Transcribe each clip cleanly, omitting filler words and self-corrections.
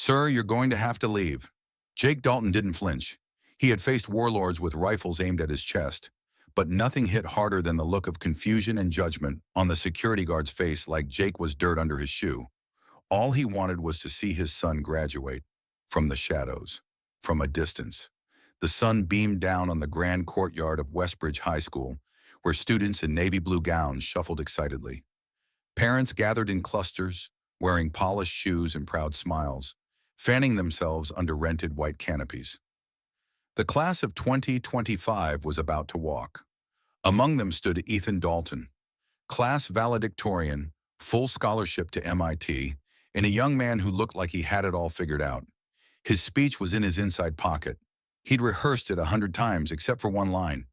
Sir, you're going to have to leave. Jake Dalton didn't flinch. He had faced warlords with rifles aimed at his chest, but nothing hit harder than the look of confusion and judgment on the security guard's face, like Jake was dirt under his shoe. All he wanted was to see his son graduate from the shadows, from a distance. The sun beamed down on the grand courtyard of Westbridge High School, where students in navy blue gowns shuffled excitedly. Parents gathered in clusters, wearing polished shoes and proud smiles, fanning themselves under rented white canopies. The class of 2025 was about to walk. Among them stood Ethan Dalton, class valedictorian, full scholarship to MIT, and a young man who looked like he had it all figured out. His speech was in his inside pocket. He'd rehearsed it 100 times except for one line,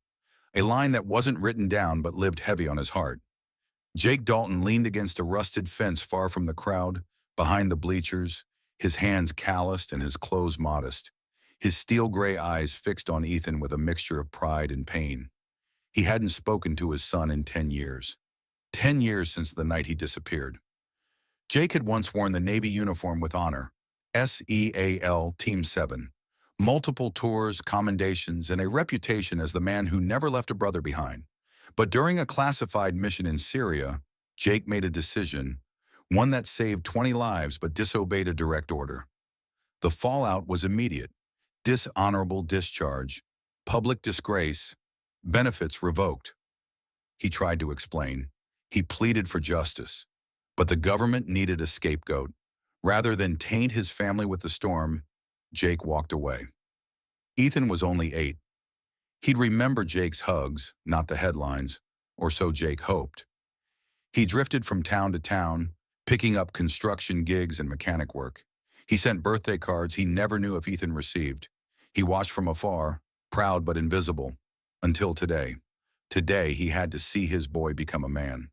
a line that wasn't written down but lived heavy on his heart. Jake Dalton leaned against a rusted fence far from the crowd, behind the bleachers, his hands calloused and his clothes modest, his steel-gray eyes fixed on Ethan with a mixture of pride and pain. He hadn't spoken to his son in 10 years. 10 years since the night he disappeared. Jake had once worn the Navy uniform with honor, SEAL Team 7, multiple tours, commendations, and a reputation as the man who never left a brother behind. But during a classified mission in Syria, Jake made a decision, one that saved 20 lives but disobeyed a direct order. The fallout was immediate: dishonorable discharge, public disgrace, benefits revoked. He tried to explain. He pleaded for justice. But the government needed a scapegoat. Rather than taint his family with the storm, Jake walked away. Ethan was only 8. He'd remember Jake's hugs, not the headlines, or so Jake hoped. He drifted from town to town, picking up construction gigs and mechanic work. He sent birthday cards he never knew if Ethan received. He watched from afar, proud but invisible, until today. Today, he had to see his boy become a man.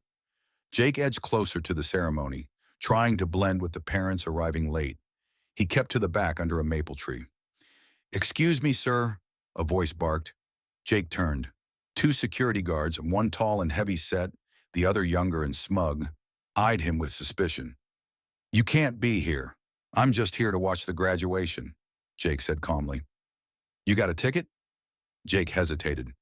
Jake edged closer to the ceremony, trying to blend with the parents arriving late. He kept to the back under a maple tree. "Excuse me, sir," a voice barked. Jake turned. 2 security guards, one tall and heavy-set, the other younger and smug, eyed him with suspicion. "You can't be here. I'm just here to watch the graduation," Jake said calmly. "You got a ticket?" Jake hesitated.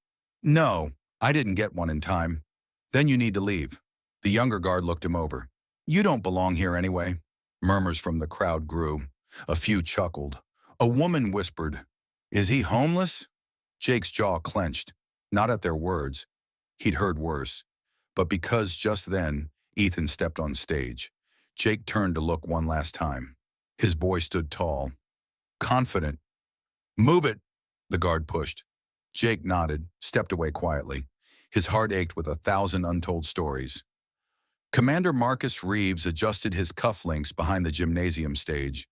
"No, I didn't get one in time." "Then you need to leave." The younger guard looked him over. "You don't belong here anyway." Murmurs from the crowd grew. A few chuckled. A woman whispered, "Is he homeless?" Jake's jaw clenched, not at their words. He'd heard worse. But because just then, Ethan stepped on stage, Jake turned to look one last time. His boy stood tall, confident. "Move it," the guard pushed. Jake nodded, stepped away quietly. His heart ached with 1,000 untold stories. Commander Marcus Reeves adjusted his cufflinks behind the gymnasium stage.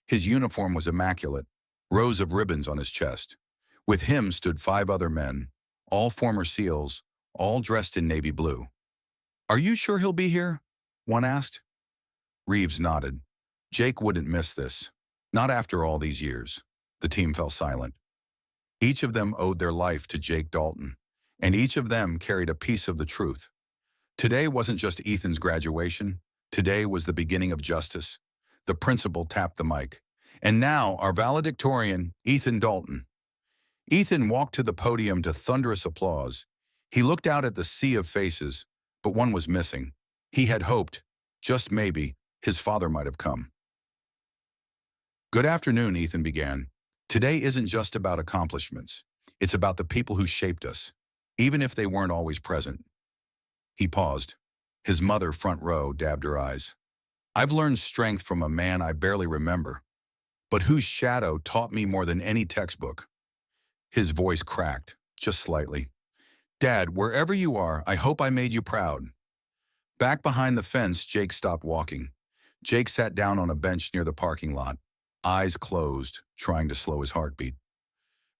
His uniform was immaculate, rows of ribbons on his chest. With him stood 5 other men, all former SEALs, all dressed in navy blue. "Are you sure he'll be here?" one asked. Reeves nodded. Jake wouldn't miss this. Not after all these years. The team fell silent. Each of them owed their life to Jake Dalton, and each of them carried a piece of the truth. Today wasn't just Ethan's graduation. Today was the beginning of justice. The principal tapped the mic. "And now, our valedictorian, Ethan Dalton." Ethan walked to the podium to thunderous applause. He looked out at the sea of faces, but one was missing. He had hoped, just maybe, his father might have come. "Good afternoon," Ethan began. "Today isn't just about accomplishments. It's about the people who shaped us, even if they weren't always present." He paused. His mother, front row, dabbed her eyes. "I've learned strength from a man I barely remember, but whose shadow taught me more than any textbook." His voice cracked, just slightly. "Dad, wherever you are, I hope I made you proud." Back behind the fence, Jake stopped walking. Jake sat down on a bench near the parking lot, eyes closed, trying to slow his heartbeat.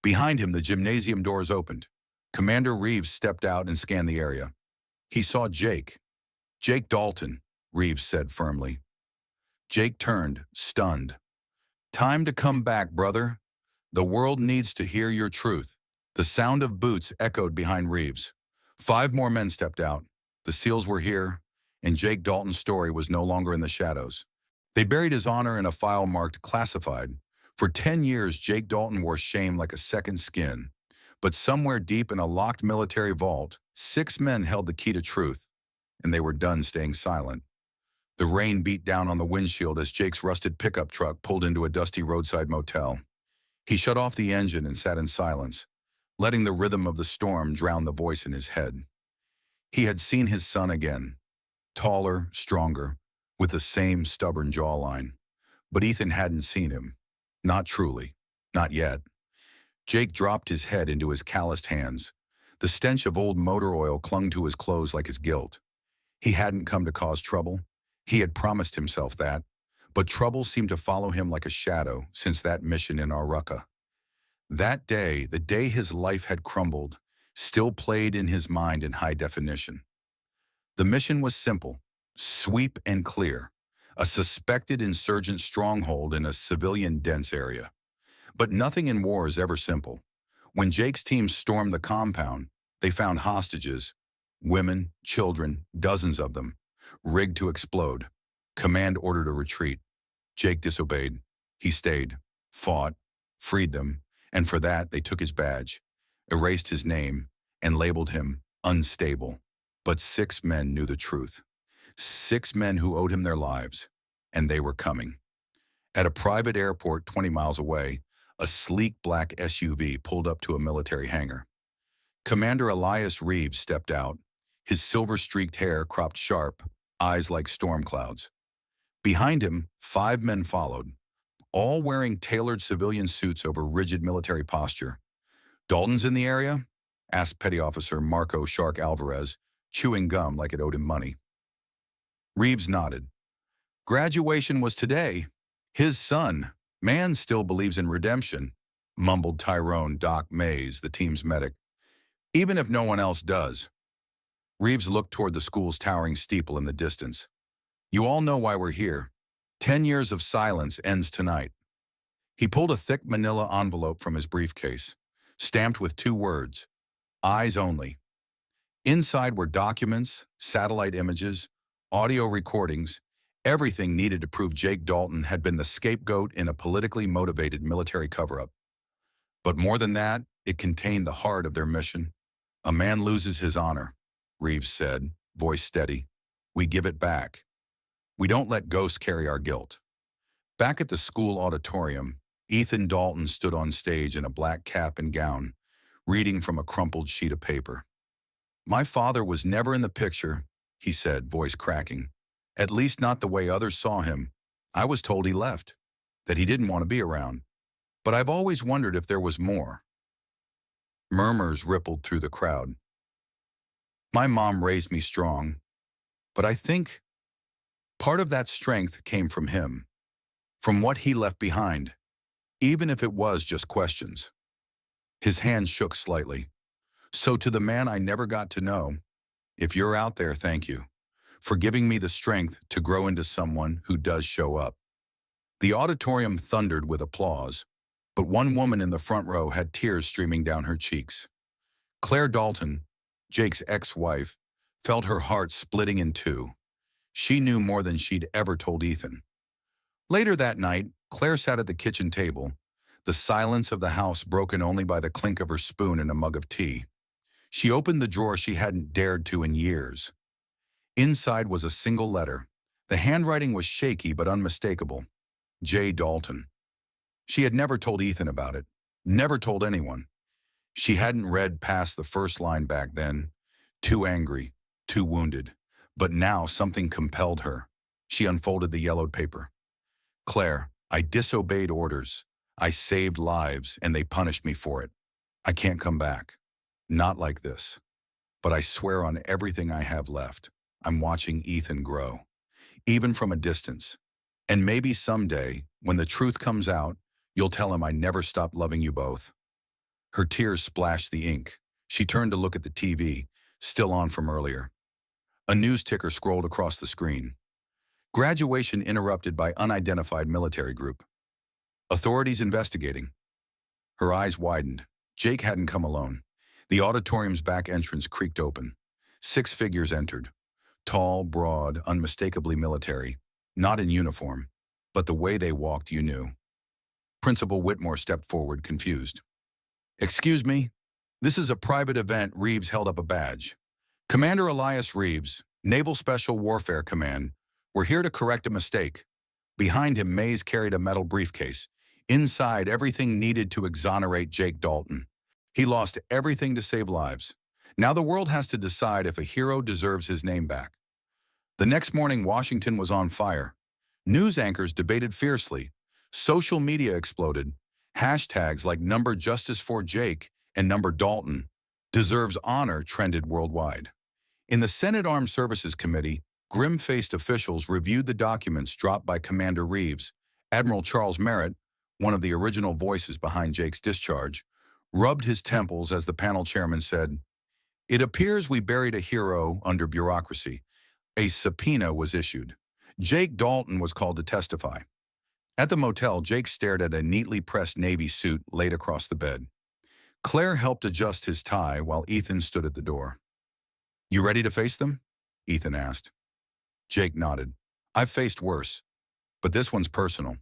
Behind him, the gymnasium doors opened. Commander Reeves stepped out and scanned the area. He saw Jake. "Jake Dalton," Reeves said firmly. Jake turned, stunned. "Time to come back, brother. The world needs to hear your truth." The sound of boots echoed behind Reeves. 5 more men stepped out. The SEALs were here, and Jake Dalton's story was no longer in the shadows. They buried his honor in a file marked classified. For 10 years, Jake Dalton wore shame like a second skin. But somewhere deep in a locked military vault, 6 men held the key to truth, and they were done staying silent. The rain beat down on the windshield as Jake's rusted pickup truck pulled into a dusty roadside motel. He shut off the engine and sat in silence, letting the rhythm of the storm drown the voice in his head. He had seen his son again, taller, stronger, with the same stubborn jawline. But Ethan hadn't seen him. Not truly. Not yet. Jake dropped his head into his calloused hands. The stench of old motor oil clung to his clothes like his guilt. He hadn't come to cause trouble. He had promised himself that. But trouble seemed to follow him like a shadow since that mission in Aruca. That day, the day his life had crumbled, still played in his mind in high definition. The mission was simple, sweep and clear, a suspected insurgent stronghold in a civilian-dense area. But nothing in war is ever simple. When Jake's team stormed the compound, they found hostages, women, children, dozens of them, rigged to explode. Command ordered a retreat. Jake disobeyed. He stayed, fought, freed them, and for that they took his badge, erased his name, and labeled him unstable. But 6 men knew the truth. 6 men who owed him their lives, and they were coming. At a private airport 20 miles away, a sleek black SUV pulled up to a military hangar. Commander Elias Reeves stepped out, his silver-streaked hair cropped sharp, eyes like storm clouds. Behind him, 5 men followed, all wearing tailored civilian suits over rigid military posture. "Dalton's in the area?" asked Petty Officer Marco Shark Alvarez, chewing gum like it owed him money. Reeves nodded. "Graduation was today. His son, man, still believes in redemption," mumbled Tyrone Doc Mays, the team's medic. "Even if no one else does." Reeves looked toward the school's towering steeple in the distance. "You all know why we're here. 10 years of silence ends tonight." He pulled a thick manila envelope from his briefcase, stamped with 2 words, "Eyes only." Inside were documents, satellite images, audio recordings, everything needed to prove Jake Dalton had been the scapegoat in a politically motivated military cover-up. But more than that, it contained the heart of their mission. "A man loses his honor," Reeves said, voice steady. "We give it back. We don't let ghosts carry our guilt." Back at the school auditorium, Ethan Dalton stood on stage in a black cap and gown, reading from a crumpled sheet of paper. "My father was never in the picture," he said, voice cracking. "At least not the way others saw him. I was told he left, that he didn't want to be around. But I've always wondered if there was more." Murmurs rippled through the crowd. "My mom raised me strong, but I think part of that strength came from him, from what he left behind, even if it was just questions." His hand shook slightly. "So to the man I never got to know, if you're out there, thank you, for giving me the strength to grow into someone who does show up." The auditorium thundered with applause, but one woman in the front row had tears streaming down her cheeks. Claire Dalton, Jake's ex-wife, felt her heart splitting in two. She knew more than she'd ever told Ethan. Later that night, Claire sat at the kitchen table, the silence of the house broken only by the clink of her spoon in a mug of tea. She opened the drawer she hadn't dared to in years. Inside was a single letter. The handwriting was shaky but unmistakable. J. Dalton. She had never told Ethan about it, never told anyone. She hadn't read past the first line back then. Too angry, too wounded. But now something compelled her. She unfolded the yellowed paper. "Claire, I disobeyed orders. I saved lives, and they punished me for it. I can't come back. Not like this. But I swear on everything I have left, I'm watching Ethan grow, even from a distance. And maybe someday, when the truth comes out, you'll tell him I never stopped loving you both." Her tears splashed the ink. She turned to look at the TV, still on from earlier. A news ticker scrolled across the screen. "Graduation interrupted by unidentified military group. Authorities investigating." Her eyes widened. Jake hadn't come alone. The auditorium's back entrance creaked open. 6 figures entered. Tall, broad, unmistakably military. Not in uniform. but the way they walked you knew. Principal Whitmore stepped forward, confused. "Excuse me, this is a private event." Reeves held up a badge. "Commander Elias Reeves, Naval Special Warfare Command. We're here to correct a mistake." Behind him, Mays carried a metal briefcase. Inside, everything needed to exonerate Jake Dalton. He lost everything to save lives. Now the world has to decide if a hero deserves his name back. The next morning, Washington was on fire. News anchors debated fiercely. Social media exploded. Hashtags like number justice for Jake and number Dalton deserves honor trended worldwide. In the Senate Armed Services Committee, grim-faced officials reviewed the documents dropped by Commander Reeves. Admiral Charles Merritt, one of the original voices behind Jake's discharge, rubbed his temples as the panel chairman said, "It appears we buried a hero under bureaucracy." A subpoena was issued. Jake Dalton was called to testify. At the motel, Jake stared at a neatly pressed Navy suit laid across the bed. Claire helped adjust his tie while Ethan stood at the door. "You ready to face them?" Ethan asked. Jake nodded. "I've faced worse, but this one's personal."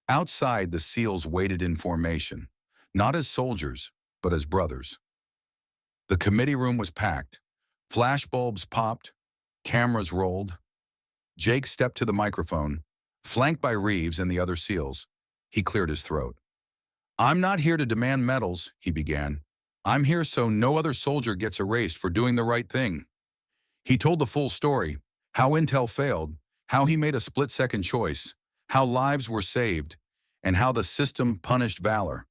Outside, the SEALs waited in formation, not as soldiers, but as brothers. The committee room was packed. Flashbulbs popped, cameras rolled. Jake stepped to the microphone, flanked by Reeves and the other SEALs. He cleared his throat. "I'm not here to demand medals," he began. "I'm here so no other soldier gets erased for doing the right thing." He told the full story, how intel failed, how he made a split-second choice, how lives were saved, and how the system punished valor.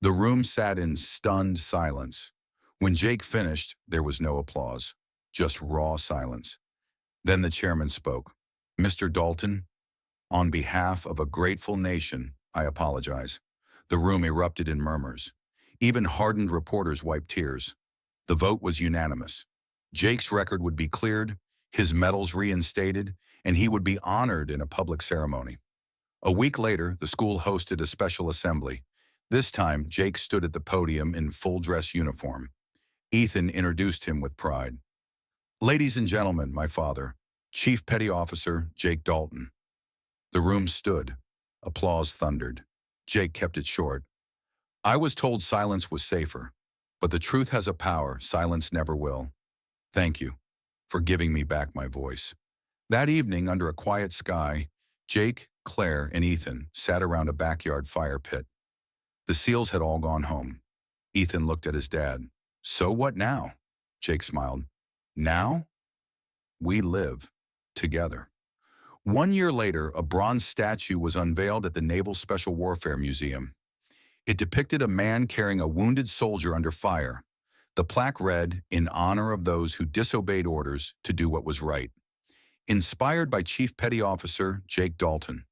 The room sat in stunned silence. When Jake finished, there was no applause, just raw silence. Then the chairman spoke. "Mr. Dalton, on behalf of a grateful nation, I apologize." The room erupted in murmurs. Even hardened reporters wiped tears. The vote was unanimous. Jake's record would be cleared, his medals reinstated, and he would be honored in a public ceremony. A week later, the school hosted a special assembly. This time, Jake stood at the podium in full-dress uniform. Ethan introduced him with pride. "Ladies and gentlemen, my father, Chief Petty Officer Jake Dalton." The room stood. Applause thundered. Jake kept it short. "I was told silence was safer, but the truth has a power silence never will. Thank you for giving me back my voice." That evening, under a quiet sky, Jake, Claire, and Ethan sat around a backyard fire pit. The SEALs had all gone home. Ethan looked at his dad. "So what now?" Jake smiled. "Now? We live together." 1 year later, a bronze statue was unveiled at the Naval Special Warfare Museum. It depicted a man carrying a wounded soldier under fire. The plaque read, "In honor of those who disobeyed orders to do what was right." Inspired by Chief Petty Officer Jake Dalton.